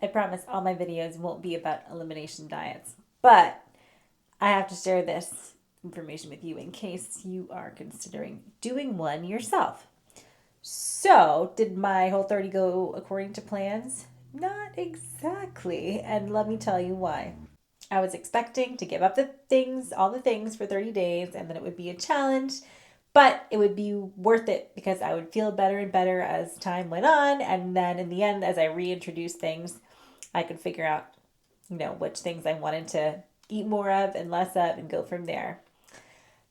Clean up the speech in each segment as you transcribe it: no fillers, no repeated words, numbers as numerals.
I promise all my videos won't be about elimination diets, but I have to share this information with you in case you are considering doing one yourself. So, did my Whole30 go according to plans? Not exactly, and let me tell you why. I was expecting to give up all the things for 30 days, and then it would be a challenge, but it would be worth it because I would feel better and better as time went on. And then in the end, as I reintroduced things, I could figure out, which things I wanted to eat more of and less of and go from there.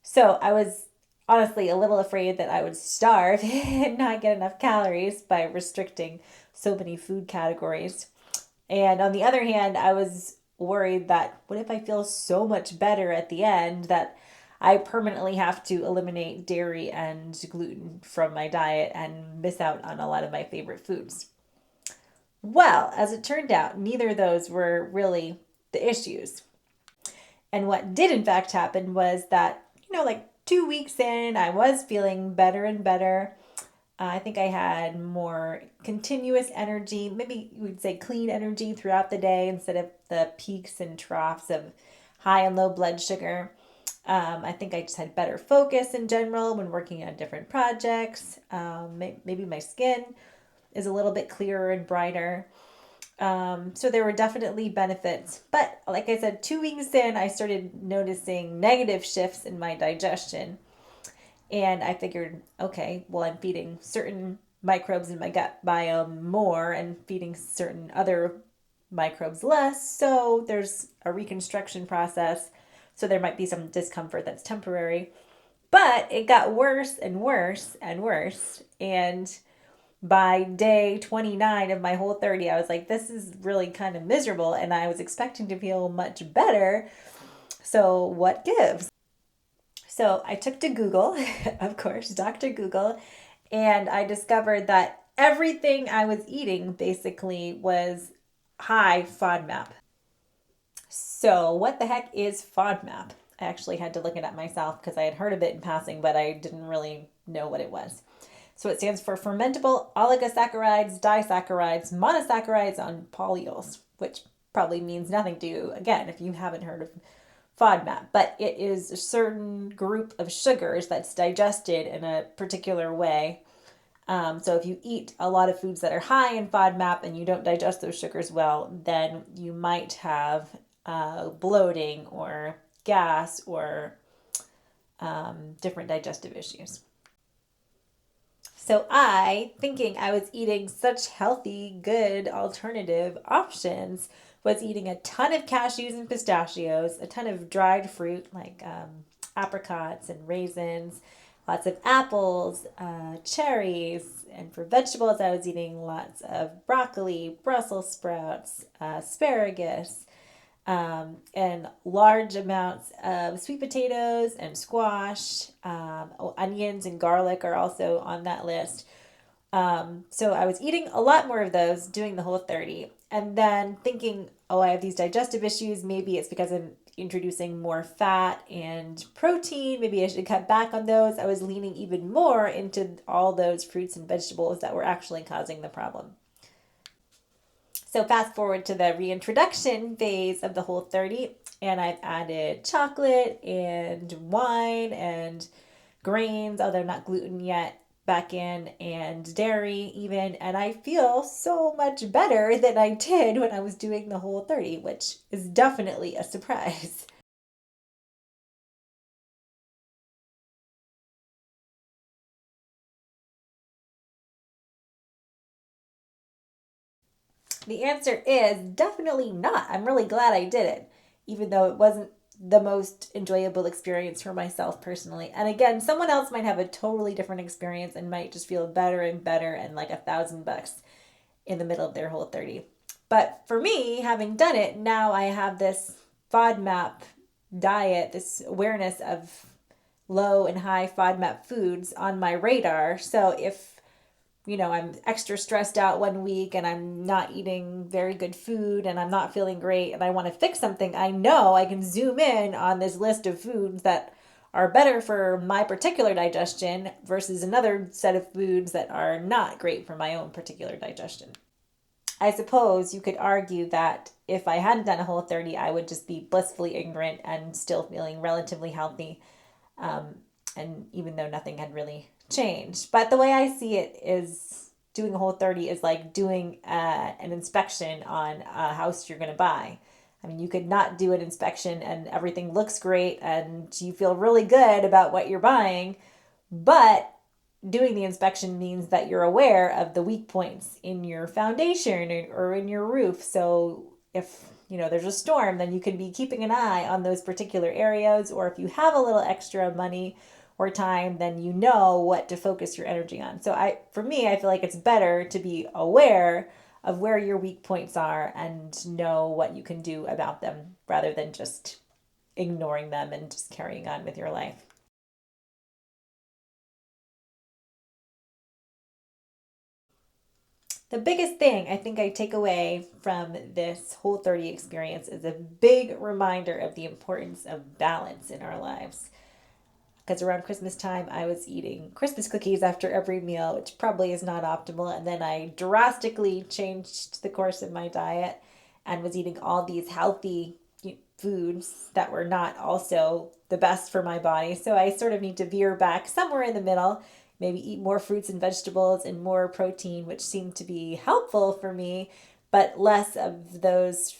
So I was honestly a little afraid that I would starve and not get enough calories by restricting so many food categories. And on the other hand, I was worried that what if I feel so much better at the end that I permanently have to eliminate dairy and gluten from my diet and miss out on a lot of my favorite foods. Well, as it turned out, neither of those were really the issues. And what did in fact happen was that, like 2 weeks in, I was feeling better and better. I think I had more continuous energy, maybe you would say clean energy throughout the day instead of the peaks and troughs of high and low blood sugar. I think I just had better focus in general when working on different projects. Maybe my skin is a little bit clearer and brighter. So there were definitely benefits. But like I said, 2 weeks in, I started noticing negative shifts in my digestion. And I figured, okay, well, I'm feeding certain microbes in my gut biome more and feeding certain other microbes less. So there's a reconstruction process. So there might be some discomfort that's temporary. But it got worse and worse and worse. And by day 29 of my Whole30, I was like, this is really kind of miserable. And I was expecting to feel much better. So what gives? So I took to Google, of course, Dr. Google, and I discovered that everything I was eating basically was high FODMAP. So, what the heck is FODMAP? I actually had to look it up myself because I had heard of it in passing, but I didn't really know what it was. So, it stands for fermentable oligosaccharides, disaccharides, monosaccharides on polyols, which probably means nothing to you, again, if you haven't heard of FODMAP, but it is a certain group of sugars that's digested in a particular way. So if you eat a lot of foods that are high in FODMAP and you don't digest those sugars well, then you might have bloating or gas or different digestive issues. So thinking I was eating such healthy, good alternative options, was eating a ton of cashews and pistachios, a ton of dried fruit like apricots and raisins, lots of apples, cherries, and for vegetables, I was eating lots of broccoli, Brussels sprouts, asparagus, and large amounts of sweet potatoes and squash. Onions and garlic are also on that list. So I was eating a lot more of those, doing the Whole30, and then thinking, oh, I have these digestive issues. Maybe it's because I'm introducing more fat and protein. Maybe I should cut back on those. I was leaning even more into all those fruits and vegetables that were actually causing the problem. So fast forward to the reintroduction phase of the Whole30, and I've added chocolate and wine and grains, although not gluten yet, back in, and dairy even, and I feel so much better than I did when I was doing the Whole30, which is definitely a surprise. The answer is definitely not. I'm really glad I did it, even though it wasn't the most enjoyable experience for myself personally. And again, someone else might have a totally different experience and might just feel better and better and like $1,000 in the middle of their Whole30. But for me, having done it, now I have this FODMAP diet, this awareness of low and high FODMAP foods on my radar. So if I'm extra stressed out one week and I'm not eating very good food and I'm not feeling great and I want to fix something, I know I can zoom in on this list of foods that are better for my particular digestion versus another set of foods that are not great for my own particular digestion. I suppose you could argue that if I hadn't done a Whole30, I would just be blissfully ignorant and still feeling relatively healthy. Um, and even though nothing had really changed. But the way I see it is doing a Whole30 is like doing an inspection on a house you're going to buy. I mean, you could not do an inspection and everything looks great and you feel really good about what you're buying, but doing the inspection means that you're aware of the weak points in your foundation or in your roof. So if there's a storm, then you can be keeping an eye on those particular areas. Or if you have a little extra money or time, then you know what to focus your energy on. So for me, I feel like it's better to be aware of where your weak points are and know what you can do about them rather than just ignoring them and just carrying on with your life. The biggest thing I think I take away from this Whole30 experience is a big reminder of the importance of balance in our lives. Because around Christmas time, I was eating Christmas cookies after every meal, which probably is not optimal. And then I drastically changed the course of my diet and was eating all these healthy foods that were not also the best for my body. So I sort of need to veer back somewhere in the middle, maybe eat more fruits and vegetables and more protein, which seemed to be helpful for me, but less of those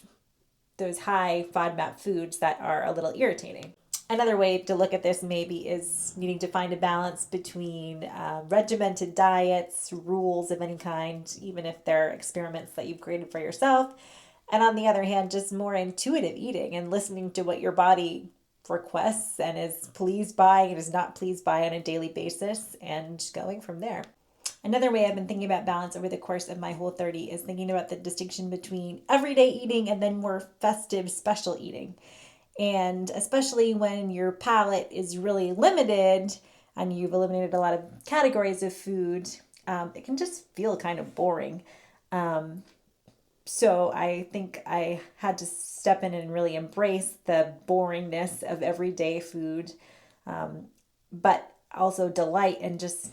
high FODMAP foods that are a little irritating. Another way to look at this maybe is needing to find a balance between regimented diets, rules of any kind, even if they're experiments that you've created for yourself. And on the other hand, just more intuitive eating and listening to what your body requests and is pleased by and is not pleased by on a daily basis and going from there. Another way I've been thinking about balance over the course of my Whole30 is thinking about the distinction between everyday eating and then more festive special eating. And especially when your palate is really limited and you've eliminated a lot of categories of food, it can just feel kind of boring. So I think I had to step in and really embrace the boringness of everyday food, but also delight in just,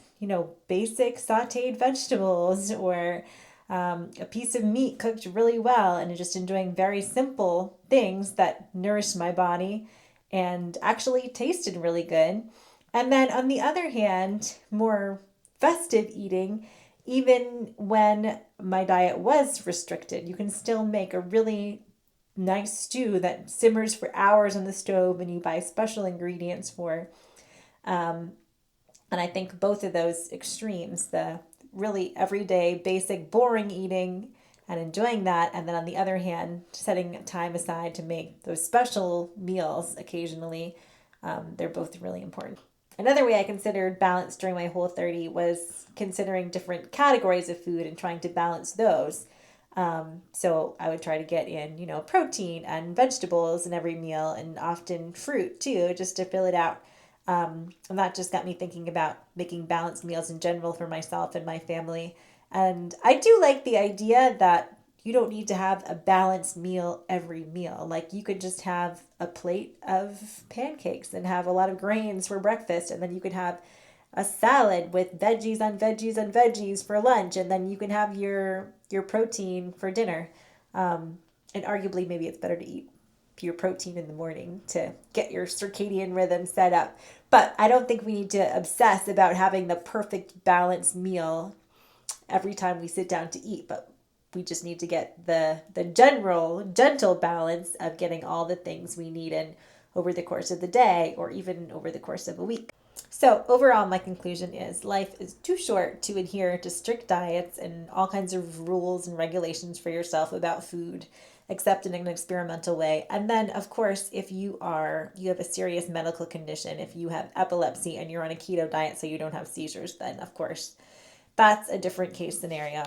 basic sauteed vegetables or a piece of meat cooked really well and just enjoying very simple things that nourished my body and actually tasted really good. And then on the other hand, more festive eating, even when my diet was restricted, you can still make a really nice stew that simmers for hours on the stove and you buy special ingredients for. And I think both of those extremes, the really everyday, basic, boring eating and enjoying that, and then on the other hand, setting time aside to make those special meals occasionally, they're both really important. Another way I considered balance during my Whole30 was considering different categories of food and trying to balance those. So I would try to get in, protein and vegetables in every meal and often fruit too, just to fill it out. And that just got me thinking about making balanced meals in general for myself and my family. And I do like the idea that you don't need to have a balanced meal every meal. Like you could just have a plate of pancakes and have a lot of grains for breakfast, and then you could have a salad with veggies on veggies on veggies for lunch, and then you can have your protein for dinner. And arguably, maybe it's better to eat your protein in the morning to get your circadian rhythm set up. But I don't think we need to obsess about having the perfect balanced meal every time we sit down to eat, but we just need to get the general gentle balance of getting all the things we need in over the course of the day or even over the course of a week. So overall, my conclusion is life is too short to adhere to strict diets and all kinds of rules and regulations for yourself about food, except in an experimental way. And then, of course, if you have a serious medical condition, if you have epilepsy and you're on a keto diet so you don't have seizures, then of course, that's a different case scenario.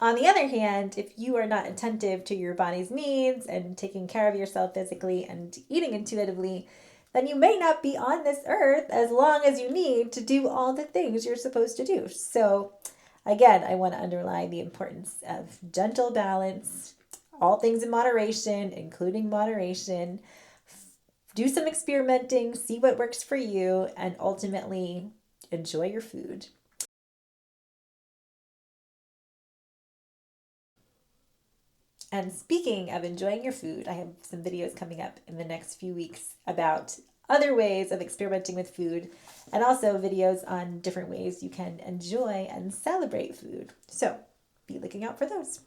On the other hand, if you are not attentive to your body's needs and taking care of yourself physically and eating intuitively, then you may not be on this earth as long as you need to do all the things you're supposed to do. So, again, I want to underline the importance of gentle balance, all things in moderation, including moderation. Do some experimenting, see what works for you, and ultimately enjoy your food. And speaking of enjoying your food, I have some videos coming up in the next few weeks about other ways of experimenting with food and also videos on different ways you can enjoy and celebrate food. So be looking out for those.